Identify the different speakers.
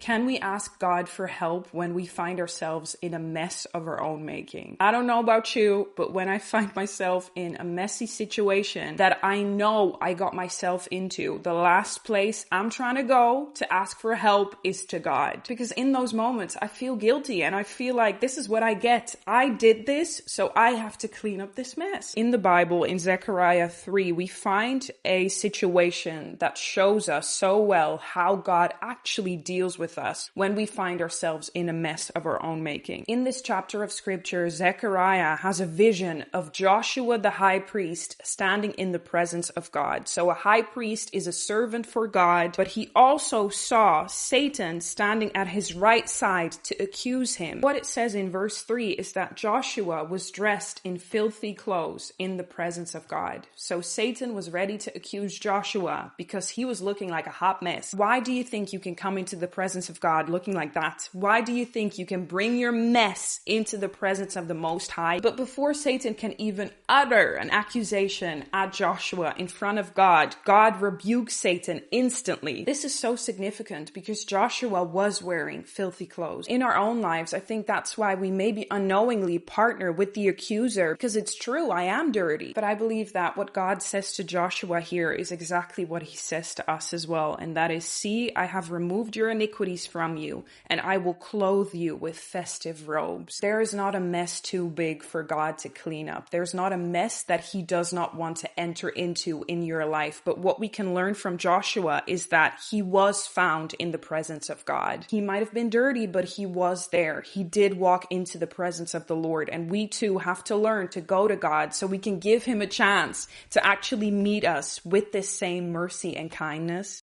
Speaker 1: Can we ask God for help when we find ourselves in a mess of our own making? I don't know about you, but when I find myself in a messy situation that I know I got myself into, the last place I'm trying to go to ask for help is to God. Because in those moments, I feel guilty and I feel like this is what I get. I did this, so I have to clean up this mess. In the Bible, in Zechariah 3, we find a situation that shows us so well how God actually deals with us when we find ourselves in a mess of our own making. In this chapter of scripture, Zechariah has a vision of Joshua the high priest standing in the presence of God. So a high priest is a servant for God, but he also saw Satan standing at his right side to accuse him. What it says in verse 3 is that Joshua was dressed in filthy clothes in the presence of God. So Satan was ready to accuse Joshua because he was looking like a hot mess. Why do you think you can come into the presence of God looking like that? Why do you think you can bring your mess into the presence of the Most High? But before Satan can even utter an accusation at Joshua in front of God, God rebukes Satan instantly. This is so significant because Joshua was wearing filthy clothes. In our own lives, I think that's why we maybe unknowingly partner with the accuser, because it's true, I am dirty. But I believe that what God says to Joshua here is exactly what he says to us as well, and that is, see, I have removed your iniquities from you, and I will clothe you with festive robes. There is not a mess too big for God to clean up. There's not a mess that he does not want to enter into in your life. But what we can learn from Joshua is that he was found in the presence of God. He might have been dirty, but he was there. He did walk into the presence of the Lord, and we too have to learn to go to God so we can give him a chance to actually meet us with this same mercy and kindness.